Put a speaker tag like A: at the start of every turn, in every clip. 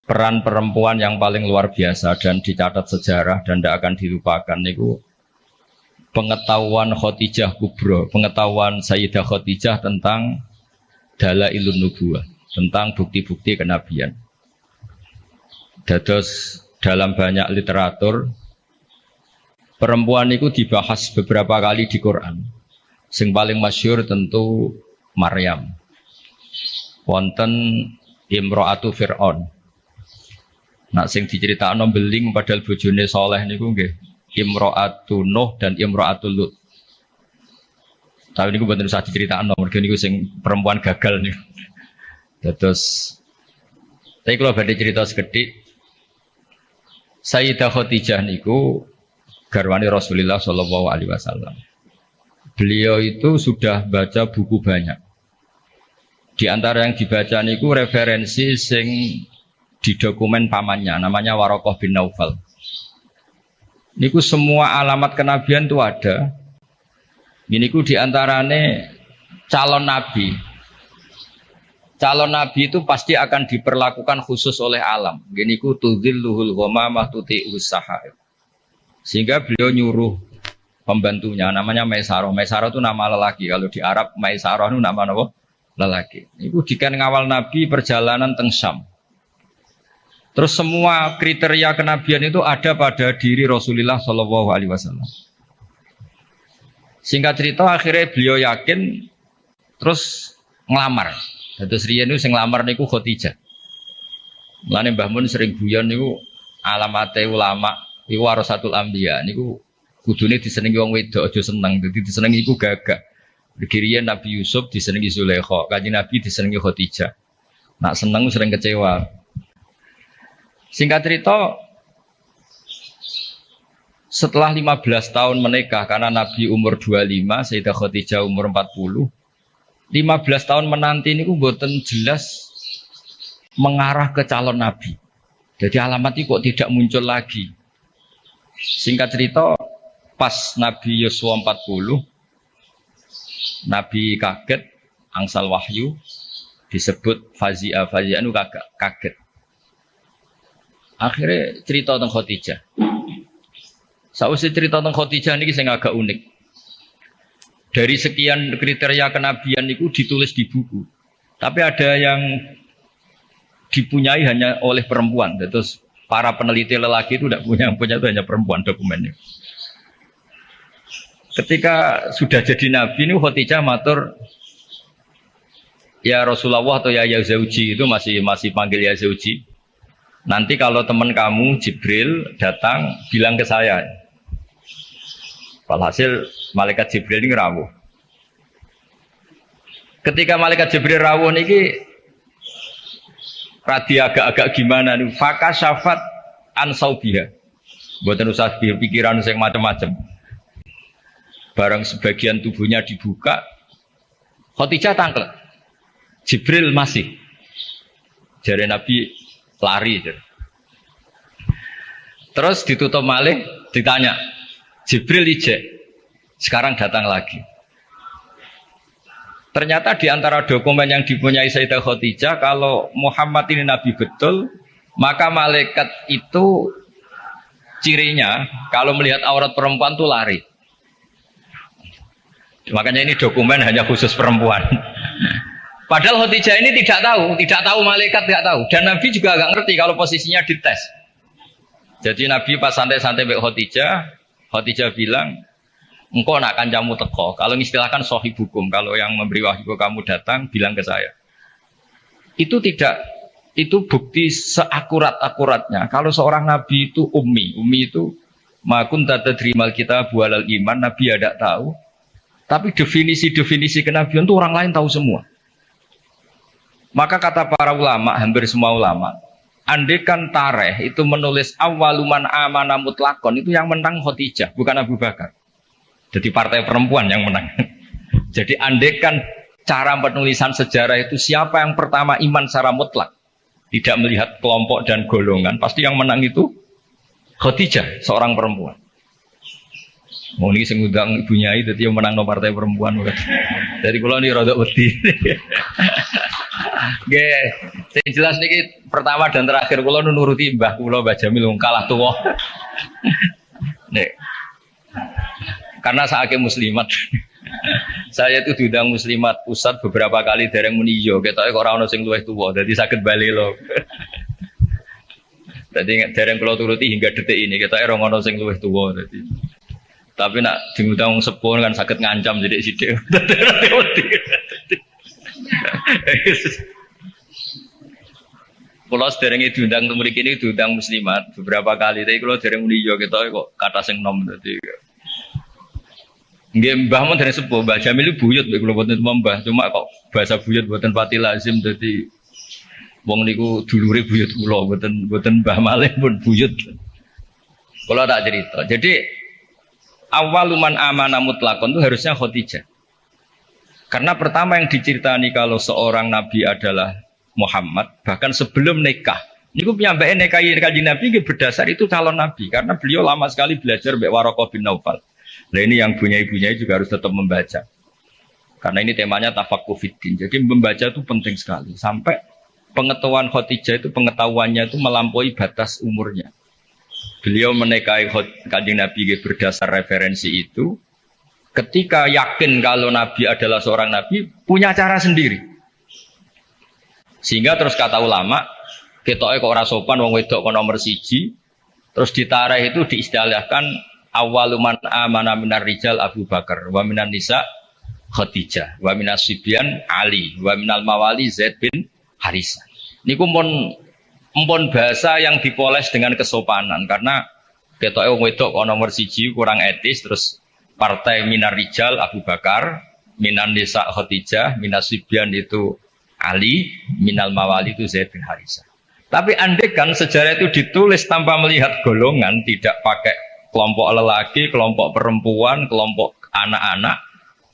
A: peran perempuan yang paling luar biasa dan dicatat sejarah dan tidak akan dilupakan itu pengetahuan Khadijah Kubro, pengetahuan Sayyidah Khadijah tentang Dalailun Nubuwah, tentang bukti-bukti kenabian. Dados dalam banyak literatur perempuan itu dibahas beberapa kali di Quran. Sing paling masyhur tentu Maryam. Wonten Imro'atu Fir'aun. Nak sing diceritakno beling padahal bojone saleh niku nggih Imro'atu Nuh dan Imro'atu Lut. Tapi niku mboten usah diceritakno, mergo niku sing perempuan gagal niku. Terus tapi kalau badhe cerita sekedhik, Sayyidah Khadijah niku garwani Rasulullah sallallahu alaihi wasallam. Beliau itu sudah baca buku banyak. Di antara yang dibaca niku referensi sing di dokumen pamannya, namanya Waraqah bin Naufal. Niku semua alamat kenabian itu ada. Ini ku diantarane calon nabi. Calon nabi itu pasti akan diperlakukan khusus oleh alam. Gini ku tudzilluhul ghamamah tuti'us sahaib. Sehingga beliau nyuruh pembantunya namanya Maisarah. Maisarah itu nama lelaki. Kalau di Arab Maisarah itu nama apa? Lelaki. Itu dikan ngawal nabi perjalanan teng Syam. Terus semua kriteria kenabian itu ada pada diri Rasulullah Shallallahu Alaihi Wasallam. Singkat cerita akhirnya beliau yakin, terus ngelamar. Terus riyen niku sing nglamar niku Khadijah. Mulane Mbah Mun sering guyon niku alamate ulama iku warasatul anbiya niku kudune disenengi wong wedok aja seneng. Dadi disenengi iku gagak. Riyen Nabi Yusuf disenengi Zulaikha, Kanjeng Nabi disenengi Khadijah. Nak seneng sering kecewa. Singkat cerita, setelah 15 tahun menikah, karena Nabi umur 25, Sayyidah Khadijah umur 40, 15 tahun menanti ini mboten jelas mengarah ke calon Nabi. Jadi alamat itu kok tidak muncul lagi. Singkat cerita, pas Nabi Yusuf 40, Nabi kaget, angsal wahyu, disebut Fazia itu kaget. Akhirnya cerita tentang Khadijah. Sausé cerita tentang Khadijah ini saya agak unik. Dari sekian kriteria kenabian itu ditulis di buku. Tapi ada yang dipunyai hanya oleh perempuan. Terus para peneliti lelaki itu tidak punya, yang punya itu hanya perempuan dokumennya. Ketika sudah jadi nabi ini Khadijah matur, ya Rasulullah atau ya Zauji itu masih panggil ya Zauji. Nanti kalau teman kamu Jibril datang bilang ke saya. Walhasil malaikat Jibril ini rawuh. Ketika malaikat Jibril rawuh niki radi agak-agak gimana nih? Faka syafat ansaubiha. Buatan usah pikiran yang macam-macam. Barang sebagian tubuhnya dibuka, Khadijah tangkel. Jibril masih. Jari Nabi lari. Terus ditutup malih, ditanya, Jibril ijek, sekarang datang lagi. Ternyata di antara dokumen yang dipunyai Sayyidah Khadijah, kalau Muhammad ini Nabi betul, maka malaikat itu cirinya, kalau melihat aurat perempuan itu lari. Makanya ini dokumen hanya khusus perempuan. Padahal Khadijah ini tidak tahu malaikat tidak tahu, dan Nabi juga agak ngerti kalau posisinya dites. Jadi Nabi pas santai-santai mbek Khadijah bilang, engkau nak kancamu teko. Kalau istilahkan sohib hukum, kalau yang memberi wahyu kamu datang, bilang ke saya. Itu bukti seakurat-akuratnya. Kalau seorang Nabi itu ummi itu makun tata drimal kita bualal iman, Nabi ada tahu. Tapi definisi kenabian itu orang lain tahu semua. Maka kata para ulama, hampir semua ulama, andekan tareh itu menulis awaluman amana mutlakon, itu yang menang Khadijah, bukan Abu Bakar. Jadi partai perempuan yang menang. Jadi andekan cara penulisan sejarah itu siapa yang pertama iman secara mutlak, tidak melihat kelompok dan golongan, pasti yang menang itu Khadijah, seorang perempuan. Mau ini sengudang ibunya itu yang menang no partai perempuan. Dari kalau ini rada wedi. Nggih, sing jelas niki pertama dan terakhir kula nuruti Mbah kula Mbah Jamil kalah tuwa. Nek karena saake muslimat. Saya itu diundang muslimat pusat beberapa kali dereng muni yo ketoke kok ora ono sing luwih tuwa. Dadi saged bali lho. Dadi dereng kula turuti hingga detik ini ketoke ora ono sing luwih tuwa dadi. Tapi nak diundang sepuh kan saged ngancam sithik-sithik. Kalau sederenge diundang untuk mriki ini diundang muslimat beberapa kali, tapi kalau dereng muni yo ketoke kok kata sing nom dadi. Nggih Mbah mun dereng sepuh, Mbah Jamil buyut mek kula boten mbah, cuma kok bahasa buyut boten pati lazim dadi wong niku dulure buyut kula boten Mbah Malih pun buyut. Kula tak cerita. Jadi awaluman amana mutlakon itu harusnya Khadijah. Karena pertama yang diceritani kalau seorang nabi adalah Muhammad, bahkan sebelum nikah. Niku piyambake nikahi Kanjeng Nabi nggih berdasar itu calon nabi karena beliau lama sekali belajar mbek Waraqah bin Naufal. Nah ini yang bunyai-bunyai juga harus tetap membaca. Karena ini temanya tafaqquh fiddin. Jadi membaca itu penting sekali. Sampai pengetahuan Khadijah itu pengetahuannya itu melampaui batas umurnya. Beliau menikahi Kanjeng Nabi berdasar referensi itu. Ketika yakin kalau Nabi adalah seorang Nabi, punya cara sendiri. Sehingga terus kata ulama, ketoke kok ora sopan wong wedok kok nomor 1. Terus ditareh itu diistilahkan awaluman amana minar rijal Abu Bakar wa minan nisa Khadijah wa minas sibyan Ali wa minal mawali Zaid bin Harisah. Niku empun bahasa yang dipoles dengan kesopanan karena ketoke wong wedok kok nomor 1 kurang etis. Terus partai minar rijal Abu Bakar, minan nisa Khadijah, minas sibyan itu Ali, minal mawali itu Zaid bin Harisah. Tapi andekan sejarah itu ditulis tanpa melihat golongan, tidak pakai kelompok lelaki, kelompok perempuan, kelompok anak-anak,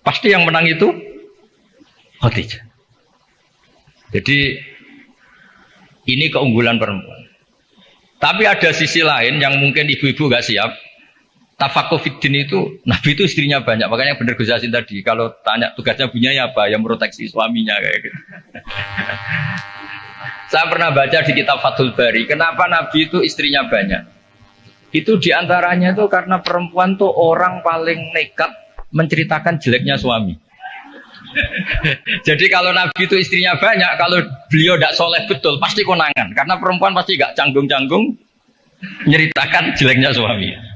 A: pasti yang menang itu Khadijah. Jadi ini keunggulan perempuan. Tapi ada sisi lain yang mungkin ibu-ibu gak siap. Tafaqquh fiddin itu, Nabi itu istrinya banyak. Makanya benar Gus Yasin tadi, kalau tanya tugasnya bunyai apa, yang proteksi suaminya kayak gitu. Saya pernah baca di kitab Fathul Bari, kenapa Nabi itu istrinya banyak. Itu diantaranya itu karena perempuan tuh orang paling nekat menceritakan jeleknya suami. Jadi kalau Nabi itu istrinya banyak, kalau beliau tidak soleh betul, pasti konangan. Karena perempuan pasti gak canggung-canggung menceritakan jeleknya suami.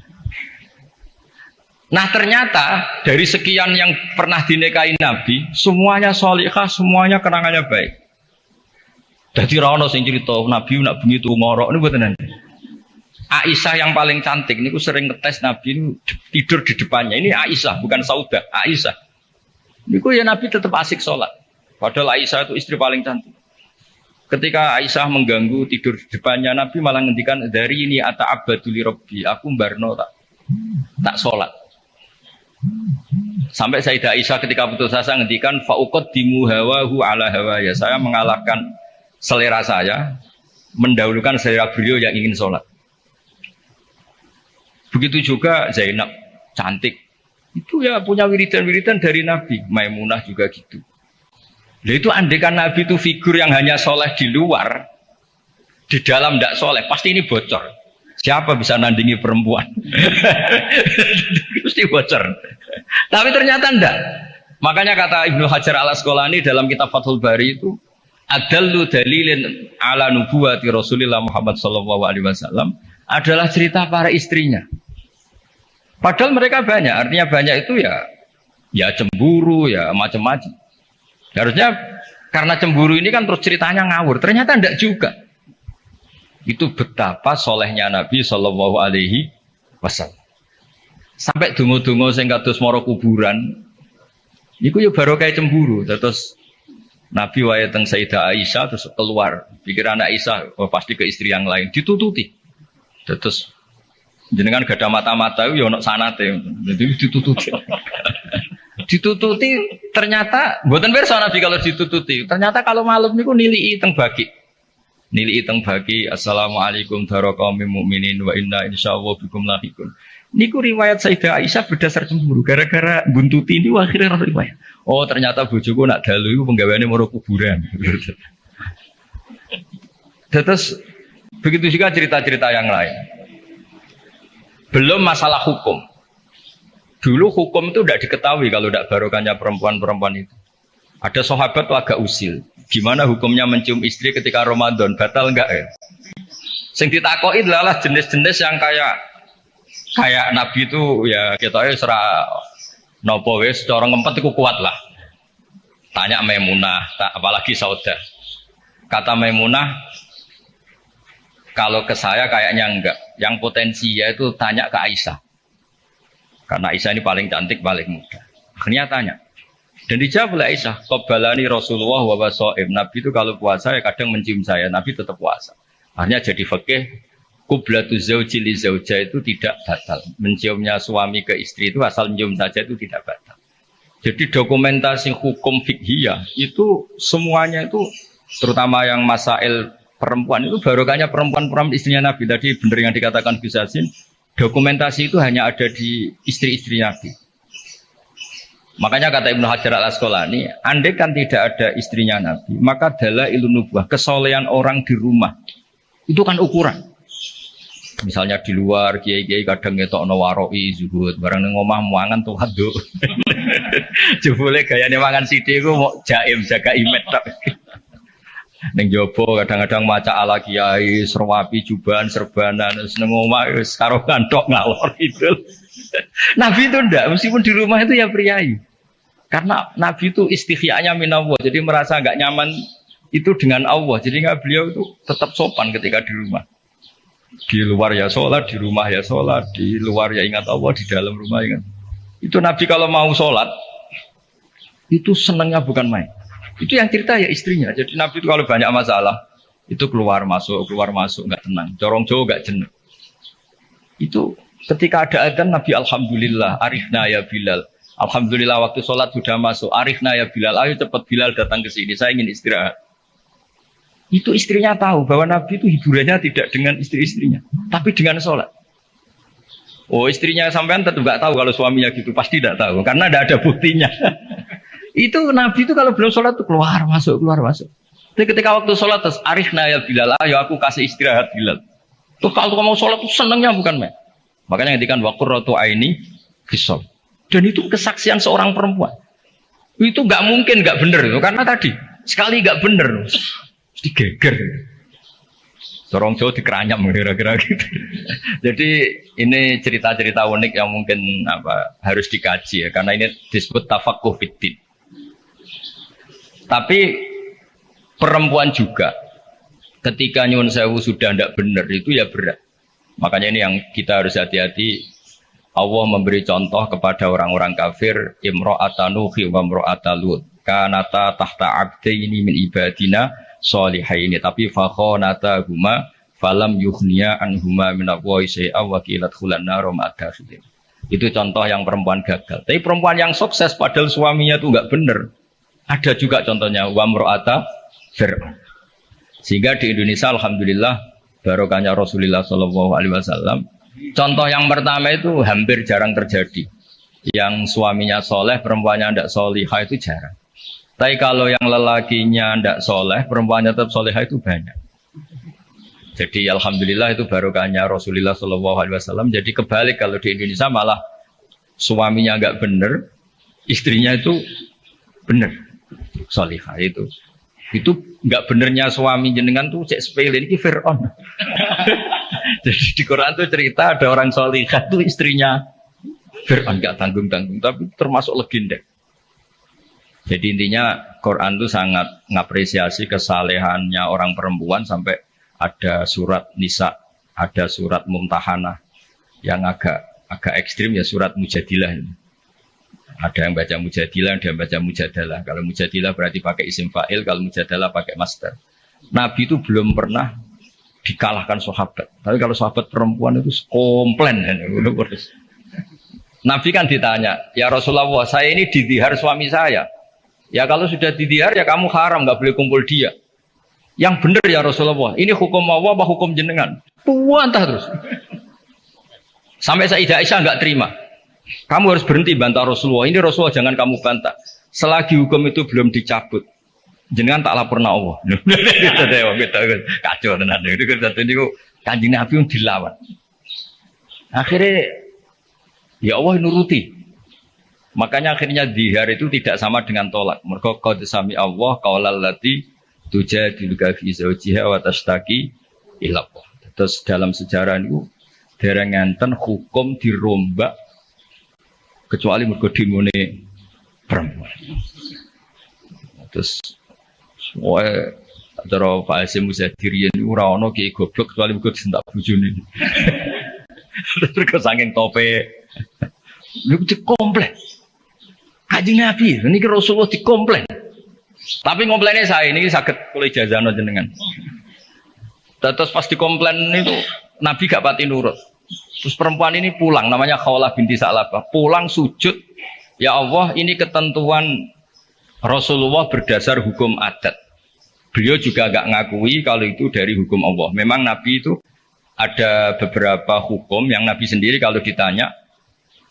A: Nah ternyata dari sekian yang pernah dinikahi Nabi, semuanya solihah, semuanya kenangannya baik. Jadi rano sing cerita Nabi nak begitu ngorok ini buatan nanti. Aisyah yang paling cantik, ini aku sering ngetes Nabi ini tidur di depannya. Ini Aisyah, bukan Saudah, Aisyah. Ini ya Nabi tetap asik sholat. Padahal Aisyah itu istri paling cantik. Ketika Aisyah mengganggu tidur di depannya, Nabi malah ngendikan dari ini ata'abaduli Rabbi, aku mbarno tak sholat. Sampai Sayyidah Aisyah ketika putus asa ngendikan fa'uqaddimu hawahu ala hawaya. Saya mengalahkan selera saya, mendahulukan selera beliau yang ingin sholat. Begitu juga Zainab, cantik. Itu ya punya wiridan-wiridan dari Nabi. Maimunah juga gitu. Nah itu andekan Nabi itu figur yang hanya soleh di luar, di dalam tidak soleh, pasti ini bocor. Siapa bisa nandingi perempuan? Pasti bocor. Tapi ternyata enggak. Makanya kata Ibnu Hajar al-Asqalani dalam kitab Fathul Bari itu, adallu dalilin ala nubuwati Rasulillah Muhammad sallallahu alaihi wasallam adalah cerita para istrinya. Padahal mereka banyak, artinya banyak itu ya cemburu, ya macam-macam. Harusnya karena cemburu ini kan terus ceritanya ngawur. Ternyata enggak juga. Itu betapa solehnya Nabi sallallahu alaihi wasallam. Sampai dungo-dungo sing kados mara kuburan, niku ya baru kayak cemburu. Terus Nabi wae teng Sayyidah Aisyah terus keluar. Pikiran Aisyah pasti ke istri yang lain, ditututi. Terus jenengan gak ada mata-mata ya ono sanate. Jadi ditututi. Ditututi ternyata mboten pirsa Nabi kalau ditututi. Ternyata kalau malam niku nilii teng baki. Nilii teng baki assalamualaikum daraqaumil mukminin wa inna insyaallah bikum lahiqun. Niku riwayat Sayyidah Aisyah berdasar cemburu. Gara-gara buntuti ini akhirnya riwayat. Oh ternyata bojoku nak dalu itu penggaweane moro kuburan. Terus begitu juga cerita-cerita yang lain. Belum masalah hukum. Dulu hukum itu tidak diketahui kalau tidak barokahnya perempuan-perempuan itu. Ada sahabat tuh agak usil. Gimana hukumnya mencium istri ketika Ramadan? Batal enggak ya? Sing ditakoki adalah jenis-jenis yang kayak Nabi itu ya kita serah nopo wis cara ngempet itu kuat lah. Tanya Maimunah, apalagi Saudah. Kata Maimunah, kalau ke saya kayaknya enggak. Yang potensi yaitu tanya ke Aisyah. Karena Aisyah ini paling cantik, paling muda. Akhirnya tanya. Dan dijawab oleh Aisyah, qabbalani Rasulullah wa waso'im. Nabi itu kalau puasa ya kadang mencium saya, Nabi tetap puasa. Akhirnya jadi fikih, qublatu zauji li zauja itu tidak batal. Menciumnya suami ke istri itu asal mencium saja itu tidak batal. Jadi dokumentasi hukum fikhiyah itu semuanya itu terutama yang masail perempuan itu barokahnya perempuan-perempuan istrinya Nabi. Tadi benar yang dikatakan Gus Yassin, dokumentasi itu hanya ada di istri-istri Nabi. Makanya kata Ibnu Hajar al-Asqalani, andai kan tidak ada istrinya Nabi, maka dalailun nubuwah, kesolehan orang di rumah itu kan ukuran. Misalnya di luar kiai-kiai kadang ngetokno waroi zuhud, barang ning omah mangan tuh haduk. Jebule gayane mangan sithik iku mau jaim jaga imet tok. Ning jopo kadang-kadang maca ala kiai, serwapi jubahan serbanan, seneng omah wis karo kanthok ngalor itu. Nabi itu ndak, meskipun di rumah itu ya priayi. Karena Nabi itu istighfa'nya minallah, jadi merasa enggak nyaman itu dengan Allah. Jadi enggak beliau itu tetap sopan ketika di rumah. Di luar ya sholat, di rumah ya sholat, di luar ya ingat Allah, di dalam rumah ingat. Itu Nabi kalau mau sholat, itu senangnya bukan main. Itu yang cerita ya istrinya. Jadi Nabi itu kalau banyak masalah, itu keluar masuk, enggak tenang. Corong jauh enggak jenuh. Itu ketika ada adzan Nabi alhamdulillah, arifna ya Bilal. Alhamdulillah waktu sholat sudah masuk, arifna ya Bilal. Ayo cepat Bilal datang ke sini, saya ingin istirahat. Itu istrinya tahu bahwa Nabi itu hiburannya tidak dengan istri-istrinya, tapi dengan sholat. Oh istrinya sampean tetap nggak tahu kalau suaminya gitu, pasti tidak tahu karena tidak ada buktinya. Itu Nabi itu kalau belum sholat tuh keluar masuk. Tapi ketika waktu sholat terus arifna ya Bilal, ayo aku kasih istirahat Bilal. Tuh kalau kamu sholat tuh senangnya bukan main. Makanya ngedikan waqurratu aini fisol. Dan itu kesaksian seorang perempuan. Itu nggak mungkin nggak benar itu karena tadi sekali nggak benar. Digeger, corong jauh dikeranyam kira-kira gitu. Jadi ini cerita-cerita unik yang mungkin harus dikaji ya, karena ini disebut tafaqquh fiddin. Tapi perempuan juga ketika nyuwun sewu sudah tidak benar itu ya berat. Makanya ini yang kita harus hati-hati. Allah memberi contoh kepada orang-orang kafir, imra'ata Nuhi wa imra'ata Lut kanata tahta abdaini min ibadina sholihaini, tapi fakhonata huma falam yughniya anhuma minallahi syai'a wa qilat khulan nar ma'adakhilin. Itu contoh yang perempuan gagal. Tapi perempuan yang sukses padahal suaminya itu enggak benar. Ada juga contohnya wa imra'ata Fir'aun. Sehingga di Indonesia alhamdulillah barokahnya Rasulullah sallallahu alaihi wasallam. Contoh yang pertama itu hampir jarang terjadi. Yang suaminya soleh, perempuannya tidak solihah itu jarang. Tapi kalau yang lelakinya tidak soleh, perempuannya tetap solihah itu banyak. Jadi alhamdulillah itu barokahnya Rasulullah SAW. Jadi kebalik kalau di Indonesia malah suaminya nggak benar, istrinya itu benar solihah itu. Itu nggak benernya suami jenengan tuh cek sepele ini Fir'aun. Jadi di Quran tuh cerita ada orang solihah tuh istrinya Fir'aun, nggak tanggung-tanggung, tapi termasuk legenda. Jadi intinya Quran itu sangat mengapresiasi kesalehannya orang perempuan sampai ada surat Nisa, ada surat Mumtahanah yang agak ekstrim ya surat Mujadilah ini. Ada yang baca Mujadilah, ada yang baca Mujadalah. Kalau Mujadilah berarti pakai isim fa'il, kalau Mujadalah pakai masdar. Nabi itu belum pernah dikalahkan sahabat. Tapi kalau sahabat perempuan itu komplain. Nabi kan ditanya, ya Rasulullah, saya ini didihar suami saya. Ya kalau sudah didihar ya kamu haram, nggak boleh kumpul dia. Yang benar ya Rasulullah, ini hukum Allah apa hukum jenengan? Puantah terus. Sampai Sayyidah Aisyah nggak terima. Kamu harus berhenti bantah Rasulullah. Ini Rasulullah jangan kamu bantah. Selagi hukum itu belum dicabut, jenengan tak lapor na Allah. Kacau tenan. Itu Kanjeng Nabi yang dilawan. Akhirnya ya Allah nuruti. Makanya akhirnya dihar itu tidak sama dengan tolak. Mergo qad sami Allah qaulal lati tujadiluka fi zawjiha wa tashtaki ila Allah. Terus dalam sejarah itu dereng ngenten hukum dirombak kecuali mergo dimone perempuan. Terus wae cara Pak Hasyim Muzadirian ora ana ki goblok kecuali mergo disentak bojone. Terus saking tope lu dikomplain. Kanjeng Nabi, ini Rasulullah dikomplain. Tapi komplainnya saya ini sakit kula ijazahno jenengan. Terus pas dikomplain itu Nabi gak pati nurut. Terus perempuan ini pulang, namanya Khawlah binti Sa'labah. Pulang sujud, ya Allah ini ketentuan Rasulullah berdasar hukum adat. Beliau juga gak ngakui kalau itu dari hukum Allah. Memang Nabi itu ada beberapa hukum yang Nabi sendiri kalau ditanya,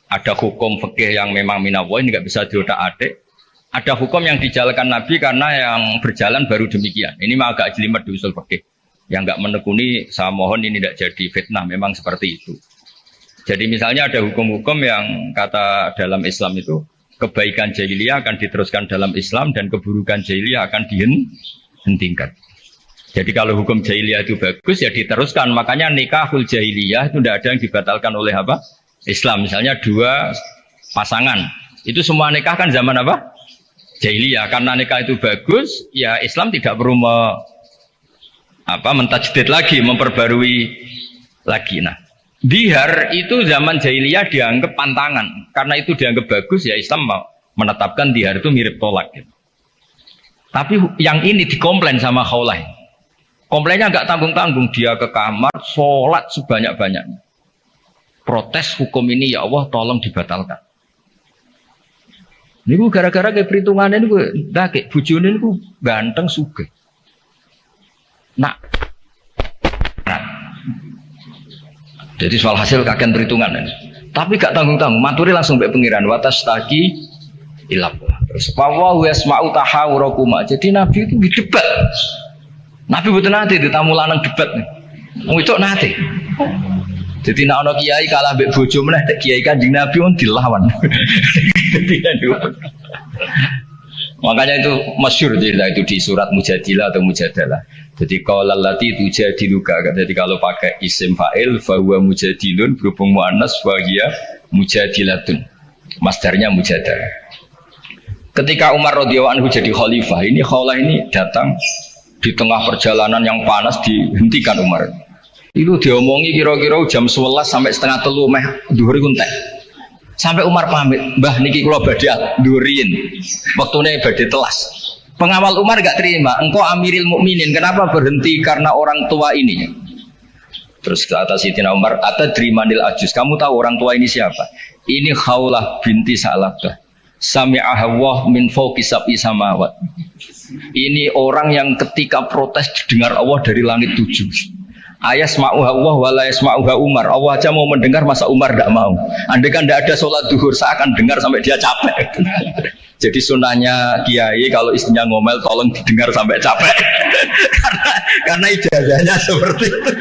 A: ada hukum fikih yang memang minallah, ini gak bisa diotak-atik. Ada hukum yang dijalankan Nabi karena yang berjalan baru demikian. Ini mah agak jelimet di usul fikih. Yang gak menekuni, saya mohon ini tidak jadi fitnah, memang seperti itu. Jadi misalnya ada hukum-hukum yang kata dalam Islam itu, kebaikan jahiliyah akan diteruskan dalam Islam dan keburukan jahiliyah akan dihentikan. Jadi kalau hukum jahiliyah itu bagus ya diteruskan. Makanya nikahul jahiliyah itu tidak ada yang dibatalkan oleh apa? Islam. Misalnya dua pasangan. Itu semua nikah kan zaman apa? Jahiliyah. Karena nikah itu bagus, ya Islam tidak perlu mentajdid lagi, memperbarui lagi. Nah, dihar itu zaman jahiliyah dianggap pantangan. Karena itu dianggap bagus, ya Islam menetapkan dihar itu mirip tolak. Gitu. Tapi yang ini dikomplain sama Khawlah. Komplainnya nggak tanggung-tanggung, dia ke kamar, sholat sebanyak-banyaknya. Protes hukum ini, ya Allah tolong dibatalkan. Ini gue gara-gara kayak perhitungannya ini gue kayak bujone ini gue ganteng sugih. Nah, jadi soal hasil kakek perhitungan ini. Tapi gak tanggung-tanggung, maturi langsung mbek pengiran watas taki ilap. Terus wa yasma'u tahawurakuma. Jadi Nabi itu debat. Nabi betul nanti ditamu lanang debat nih. Wong itu nanti. Jadi nak ono kiai kalah mbek bojo meneh kiai Kanjeng Nabi on dilawan. Makanya itu masyhur cerita itu di surat Mujadilah atau Mujadalah. Jadi qaulal lati tujadiluka. Jadi kalau pakai isim fa'il fa huwa mujadilun berhubung muannas fa hiya mujadilatun. Masdarnya mujadalah. Ketika Umar radhiyallahu anhu jadi khalifah, ini Khawlah ini datang di tengah perjalanan yang panas dihentikan Umar. Itu diomongi kira-kira jam 11 sampai setengah 3 meh dhuwur iku entek. Sampai Umar pamit, "Mbah niki kula badhe nduriin. Wektune badhe telas." Pengawal Umar enggak terima, "Engkau Amiril Mukminin, kenapa berhenti karena orang tua ini?" Terus ke atas Sayyidina Umar, "Atadri manil ajus, kamu tahu orang tua ini siapa?" "Ini Khawlah binti Sa'labah. Sami'aha Allah min fawqi sab'i samawat." Ini orang yang ketika protes didengar Allah dari langit 7. Ayasma'uha Allah wa la yasma'uha Umar. Allah aja mau mendengar, masa Umar tidak mau. Andai kan tidak ada sholat duhur, saya akan dengar sampai dia capek. Jadi sunnahnya kiai kalau istrinya ngomel tolong didengar sampai capek. karena ijazahnya seperti itu.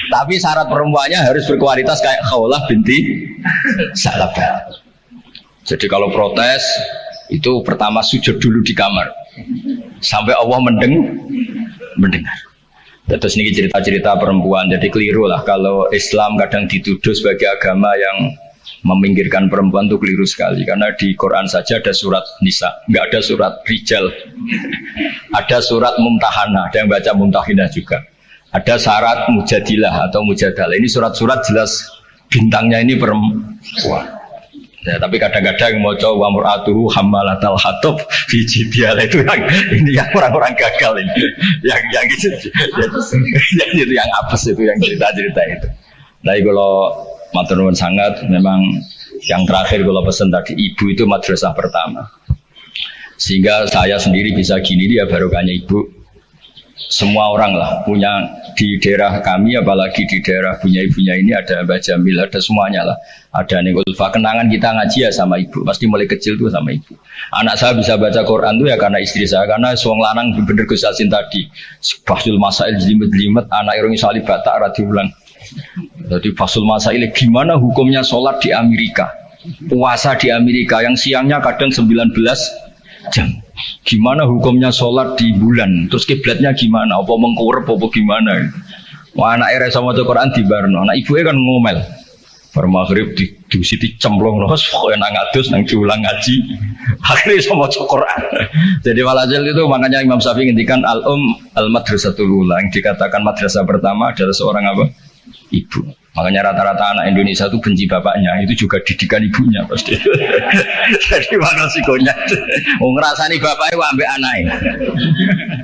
A: Tapi syarat perempuannya harus berkualitas kayak Khawlah binti Sa'labah. Jadi kalau protes itu pertama sujud dulu di kamar sampai Allah mendengar. Terus ini cerita-cerita perempuan, jadi keliru lah kalau Islam kadang dituduh sebagai agama yang meminggirkan perempuan, itu keliru sekali. Karena di Quran saja ada surat Nisa, nggak ada surat Rijal. Ada surat Mumtahanah, ada yang baca Mumtahinah juga. Ada syarat Mujadilah atau Mujadalah. Ini surat-surat jelas bintangnya ini perempuan. Ya, tapi kadang-kadang mau coba muratuhu hammalatal hatab fi jidial itu yang orang-orang gagal ini. yang gitu. Yang yang apes itu yang cerita-cerita itu. Nah, kalau matur nuwun sangat memang yang terakhir kalau pesan tadi ibu itu madrasah pertama. Sehingga saya sendiri bisa gini dia barokahnya ibu. semua orang lah punya di daerah kami, apalagi di daerah punya ini ada Mbah Jamil, ada semuanya lah. Ada nih Ulfa, kenangan kita ngaji ya sama ibu, pasti mulai kecil tuh sama ibu. Anak saya bisa baca Quran tuh ya karena istri saya, karena suang lanang bener Gus Yasin tadi. Fasul Masail jelimet-jelimet, anak irung salib batak radi ulang. Jadi Fasul Masail gimana hukumnya sholat di Amerika, puasa di Amerika yang siangnya kadang 19 jam. Gimana hukumnya sholat di bulan? Terus kiblatnya gimana? Apa mengkurep? Apa gimana? Wah, anak era sama Quran di Barno. Anak ibu kan ngomel. Bar maghrib di siti cemplung terus pokoknya nang adus nang diulang ngaji. Akhirnya sama Quran. Jadi walhasil itu makanya Imam Syafi'i ngendikan al-madrasatul ula, yang dikatakan madrasah pertama adalah seorang apa? Ibu. Makanya rata-rata anak Indonesia itu benci bapaknya, itu juga didikan ibunya pasti. Jadi mana sikonya? Oh ngerasani bapaknya ambek anaknya.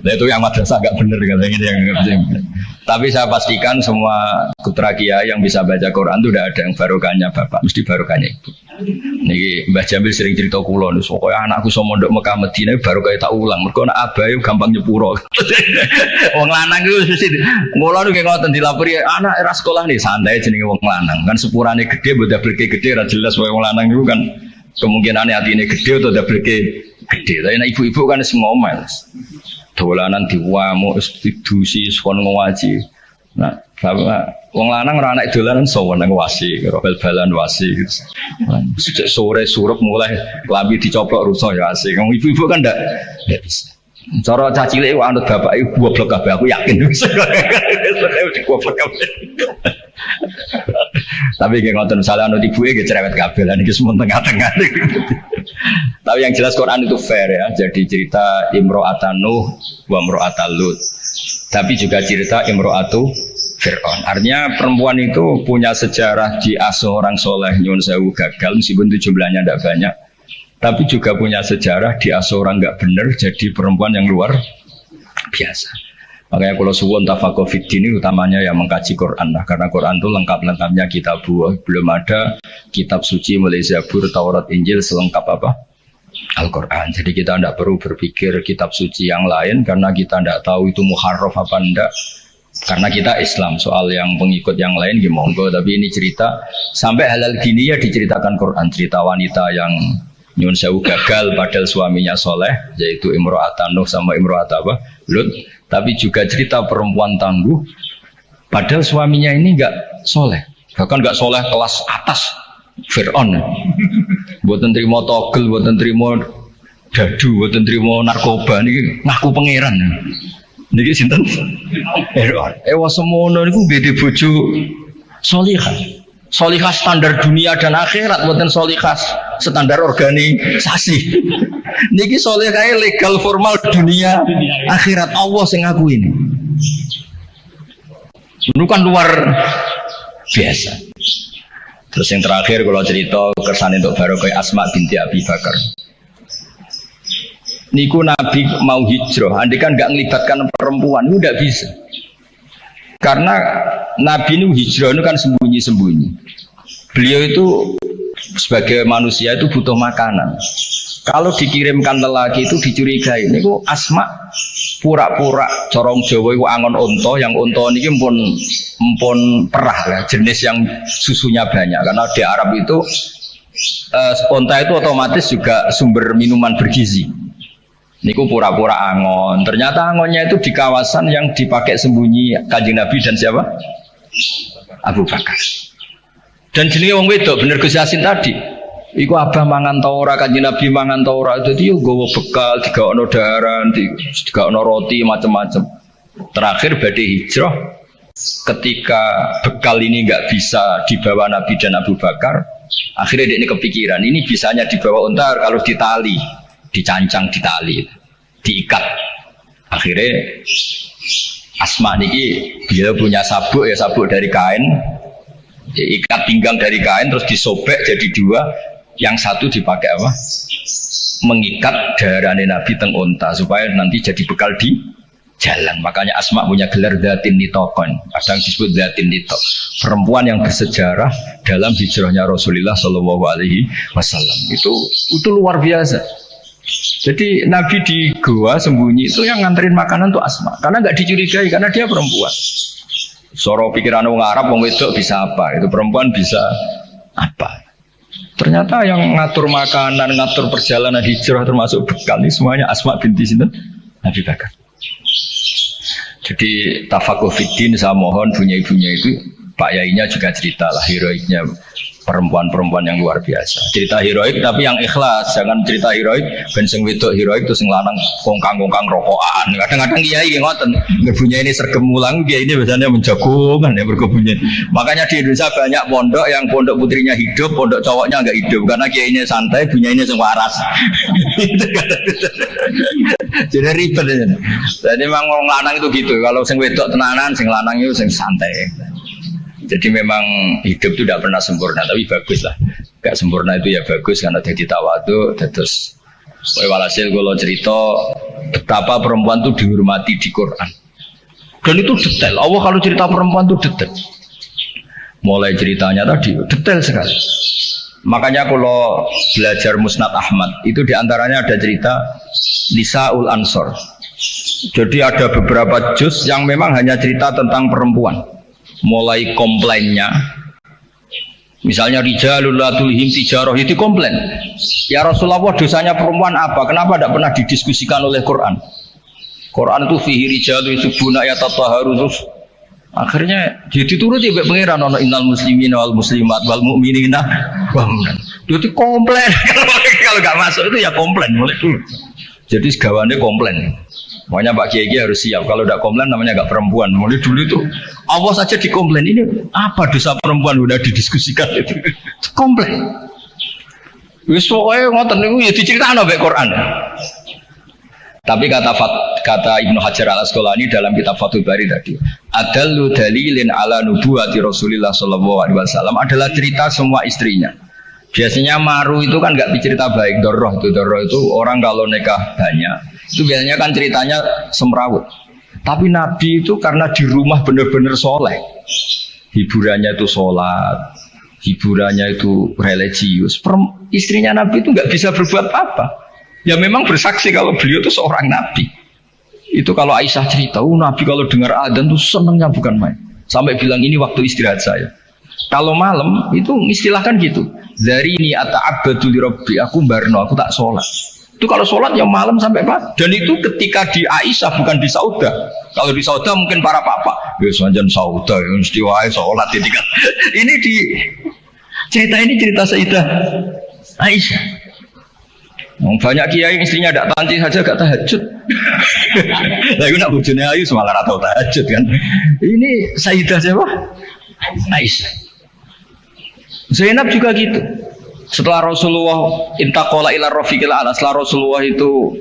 A: Nah itu yang madrasah agak bener katanya gitu yang nggak bisa. Tapi saya pastikan semua putra kiai yang bisa baca Quran itu udah ada yang barokahnya bapak, mesti barokahnya ibu. Niki Mbah Jamil sering cerita kula niku, pokoknya anakku iso mondok Mekah Madinah baru kaya tak ulang. Mergo anak abahe gampang nyepuro. Wong lanang iku mesti kula niku ngoten dilapori anak era sekolah nih santai jenenge wong lanang. Kan sepurane gede mbok dableke gede ra jelas wong lanang niku kan kemungkinan atine gede atau dableke gede. Tapi nek ibu-ibu kan wis ngomel. Dolanan diwamu wis didusi kon ngaji. Nah, bapak wong lanang ora anak dolanan sowan nang wasi, karo bal-balan wasi. Sejak sore surup mulai klambi dicoplok rusak ya asik. Wong ibu-ibu kan ndak bisa. Cara cah cilik anut bapak iku goblok kabeh aku yakin. Goblok kabeh. Tapi nggih ngoten salah anut ibuke nggih cerewet kabeh lan iki semua tengah-tengah. Tapi yang jelas Quran itu fair ya. Jadi cerita Imro'atan Nuh wa Imro'atan Lut. Tapi juga cerita Imro'atu Fir'aun. Artinya perempuan itu punya sejarah diasuh orang soleh nyun sewu gagal meskipun itu jumlahnya tidak banyak. Tapi juga punya sejarah diasuh orang nggak benar jadi perempuan yang luar biasa. Makanya kalau suwon tafaqquh fid din utamanya ya mengkaji Quran lah, karena Quran itu lengkap-lengkapnya kitab buah. Belum ada kitab suci mulai Zabur, Taurat, Injil selengkap apa? Al-Quran. Jadi kita tidak perlu berpikir kitab suci yang lain karena kita tidak tahu itu muharraf apa enggak. Karena kita Islam, soal yang pengikut yang lain ya monggo. Tapi ini cerita sampai halal gini ya diceritakan Quran, cerita wanita yang nyun sewu gagal padahal suaminya soleh, yaitu Imro'atan Nuh sama Imro'at apa? Lut. Tapi juga cerita perempuan tangguh padahal suaminya ini enggak soleh, bahkan enggak soleh kelas atas Fir'aun. Mboten trimo togel, mboten trimo dadu, mboten trimo narkoba niki ngaku pangeran. Niki sinten? Fir'aun. Ewa semono niku beda bojo salihah. Salihah standar dunia dan akhirat, mboten salihah standar organisasi. Niki salihah legal formal dunia akhirat Allah sing ngakuin. Itu kan luar biasa. Terus yang terakhir kalau cerita kesan untuk barokah Asma binti Abi Bakar. Niku Nabi mau hijrah, andai kan nggak melibatkan perempuan, itu nggak bisa. Karena Nabi ini hijrah itu kan sembunyi-sembunyi. Beliau itu sebagai manusia itu butuh makanan. Kalau dikirimkan lelaki itu dicurigai. Niku Asma pura-pura corong Jawa itu angon onto, yang onto ini empon perah ya, jenis yang susunya banyak. Karena di Arab itu onta itu otomatis juga sumber minuman bergizi. Niku pura-pura angon. Ternyata angonnya itu di kawasan yang dipakai sembunyi Kanjeng Nabi dan siapa? Abu Bakar. Dan jenenge wong wedok bener Gus Yasin tadi. Iku abah mangan ta ora, Kanjeng Nabi mangan ta ora, dadi yo nggawa bekal, digaono daharan, digaono roti macam-macam. Terakhir badhe hijrah. Ketika bekal ini enggak bisa dibawa Nabi dan Abu Bakar, akhirnya dia ini kepikiran, ini bisanya dibawa unta kalau ditali, dicancang ditali, diikat. Akhirnya Asma niki beliau punya sabuk ya, sabuk dari kain, diikat pinggang dari kain terus disobek jadi dua. Yang satu dipakai apa? Mengikat darahnya Nabi teng unta supaya nanti jadi bekal di jalan. Makanya Asma punya gelar Dzatin Nitaqon, kadang disebut Dzatin Nitaq, perempuan yang bersejarah dalam hijrahnya Rasulullah Shallallahu Alaihi Wasallam. Itu luar biasa. Jadi Nabi di gua sembunyi itu yang nganterin makanan tuh Asma, karena nggak dicurigai karena dia perempuan. Soro pikiran orang Arab, orang wedok bisa apa? Itu perempuan bisa apa? Ternyata yang ngatur makanan, ngatur perjalanan hijrah termasuk bekal ini semuanya Asma binti sinten Nabi Bakar. Jadi tafakuh fiddin, saya mohon punya-ibunya itu Pak Yainya juga cerita lah heroiknya perempuan-perempuan yang luar biasa. Cerita heroik tapi yang ikhlas, jangan cerita heroik ben sing wedok heroik terus sing lanang kongkang-kongkang rokokan. Kadang-kadang kiai ngoten, ngebunya ini sergem mulang, kiai ini biasanya menjagungan ya berkebunnya. Makanya di Indonesia banyak pondok yang pondok putrinya hidup, pondok cowoknya enggak hidup karena kiainya santai, bunyinya sing waras. Jadi ribet ya. Jadi memang wong lanang itu gitu. Kalau sing wedok tenanan, sing lanang itu sing santai. Jadi memang hidup itu tidak pernah sempurna, tapi bagus lah. Gak sempurna itu ya bagus karena jadi tawadu. Terus, walhasil kalau cerita betapa perempuan itu dihormati di Quran. Dan itu detail. Allah kalau cerita perempuan itu detail. Mulai ceritanya tadi detail sekali. Makanya kalau belajar Musnad Ahmad itu diantaranya ada cerita Nisaul Ansor. Jadi ada beberapa juz yang memang hanya cerita tentang perempuan. Mulai komplainnya, misalnya rijalul la tulhim tijarah itu komplain. Ya Rasulullah, dosanya perempuan apa? Kenapa tidak pernah didiskusikan oleh Quran? Quran itu fihi rijalu yusubuna yatatahharu terus. Akhirnya dia dituruti mbek pangeran ana innal muslimina wal muslimat wal mu'minina wa mu'minat. Dia komplain kalau enggak masuk itu ya komplain mulai dulu. Jadi segawane komplain. Makanya Pak Kiai harus siap. Kalau tidak komplain namanya agak perempuan. Mulai dulu itu Allah saja dikomplain. Ini apa dosa perempuan udah didiskusikan itu. Komplain. Wis pokoke ngoten niku ya diceritakno mek Quran. Tapi kata Ibnu Hajar Al Asqalani dalam kitab Fathul Bari tadi, adallu dalilin ala nubuwati Rasulillah sallallahu alaihi wasallam adalah cerita semua istrinya. Biasanya maru itu kan nggak cerita baik. Doroh itu orang kalau nikah banyak itu biasanya kan ceritanya semrawut. Tapi Nabi itu karena di rumah benar-benar soleh, hiburannya itu sholat, hiburannya itu religius. Istrinya Nabi itu nggak bisa berbuat apa. Ya memang bersaksi kalau beliau itu seorang Nabi. Itu kalau Aisyah cerita, Nabi kalau dengar adzan tuh senengnya bukan main. Sampai bilang ini waktu istirahat saya. Kalau malam itu istilahkan gitu. Dari ini ata'abbadu li rabbi, aku barno, aku tak sholat. Itu kalau sholat yang malam sampai pagi. Dan itu ketika di Aisyah bukan di Sauda. Kalau di Sauda mungkin para papa, ya sanjan Sauda, ya mesti wae sholat ini kan. Ini di cerita Sayyidah Aisyah. Banyak kiai istrinya tidak tanti saja gak tahajud. Lah itu nak bojone ayu semalar atau tahajud kan. Ini Sayyidah siapa? Aisyah. Zainab juga gitu. Setelah Rasulullah intaqala ila rafiqil a'la, setelah Rasulullah itu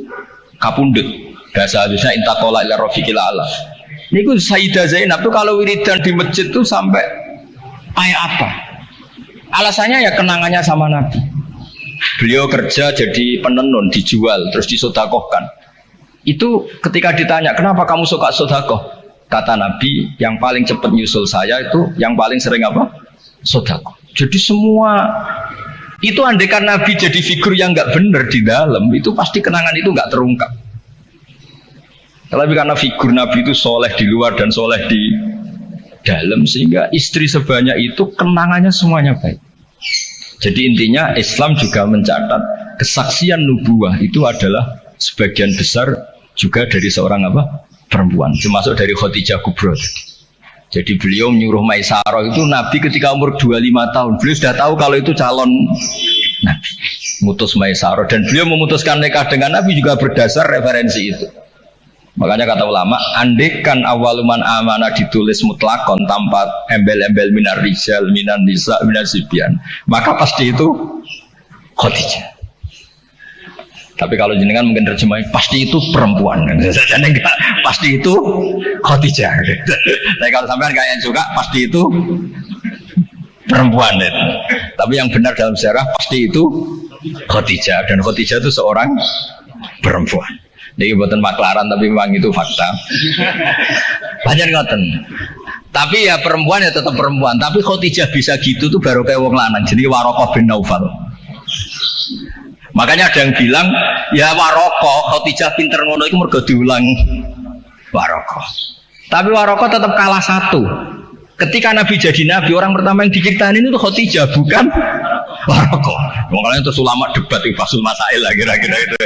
A: kapundhut, bahasa Indonesia intaqala ila rafiqil a'la. Niku Sayyidah Zainab tuh kalau wiridan di masjid tuh sampai kayak apa? Alasannya ya kenangannya sama Nabi. Beliau kerja jadi penenun, dijual terus disodakohkan. Itu ketika ditanya kenapa kamu suka sodakoh, kata Nabi yang paling cepat nyusul saya itu yang paling sering apa? Sodakoh. Jadi semua itu andaikan Nabi jadi figur yang nggak benar di dalam, itu pasti kenangan itu nggak terungkap. Tapi karena figur Nabi itu soleh di luar dan soleh di dalam, sehingga istri sebanyak itu kenangannya semuanya baik. Jadi intinya Islam juga mencatat kesaksian nubuwah itu adalah sebagian besar juga dari seorang apa? Perempuan, termasuk dari Khadijah Kubra. Jadi beliau menyuruh Maisarah itu Nabi ketika umur 25 tahun. Beliau sudah tahu kalau itu calon Nabi. Mutus Maisarah. Dan beliau memutuskan nikah dengan Nabi juga berdasar referensi itu. Makanya kata ulama, andekan awaluman amanah ditulis mutlakon tanpa embel-embel minar rijal, minan nisa, minar sibyan, maka pasti itu Khadijah. Tapi kalau jenengan mungkin terjemahin pasti itu perempuan. Enggak, pasti itu Khadijah. Tapi kalau sampean kayak suka pasti itu perempuan. Tapi yang benar dalam sejarah pasti itu Khadijah, dan Khadijah itu seorang perempuan. Jadi buatan maklaran tapi memang itu fakta. Banyak ngoten. Tapi ya perempuan ya tetap perempuan. Tapi Khadijah bisa gitu tuh baru kayak wong lanang. Jadi Waraqah bin Naufal. Makanya ada yang bilang, ya Waroko, Khadijah pinter ngono itu mergo diulang Waroko. Tapi Waroko tetap kalah satu. Ketika Nabi jadi Nabi, orang pertama yang diciptain itu Khadijah, bukan Waroko. Makanya terus ulama debat di Fasul Masail lah kira-kira itu.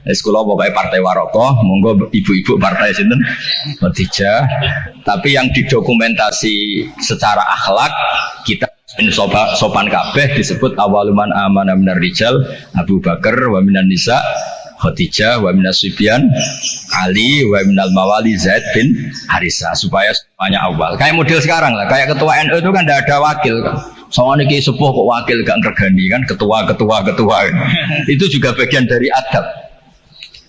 A: Sekolah pokoknya partai Waroko, monggo ibu-ibu partai sinten Khadijah. Tapi yang didokumentasi secara akhlak kita sopan kabeh disebut awaluman amana minar rijal Abu Bakar wa minan nisa Khadijah wa minas sibyan Ali wa minal mawali Zaid bin Harisa, supaya semuanya awal. Kayak model sekarang lah, kayak ketua NU itu kan tidak ada wakil kan. Soalnya ki sepuh kok wakil gak ngergani kan, ketua. Itu juga bagian dari adab.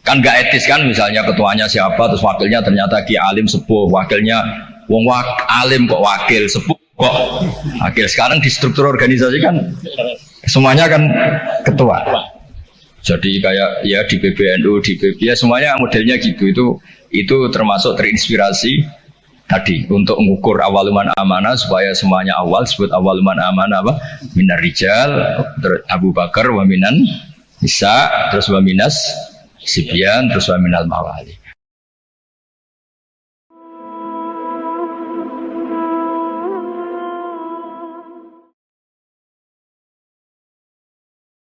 A: Kan gak etis kan, misalnya ketuanya siapa terus wakilnya ternyata ki alim sepuh, wakilnya wong alim kok wakil sepuh kok akhir. Sekarang di struktur organisasi kan semuanya kan ketua. Jadi kayak ya di PBNU, di PBI semuanya modelnya gitu. Itu termasuk terinspirasi tadi untuk mengukur awaluman amanah supaya semuanya awal, disebut awaluman amanah apa? Minar rijal Abu Bakar wa minan nisa, terus wa minas sibyan, terus wa minal mawali.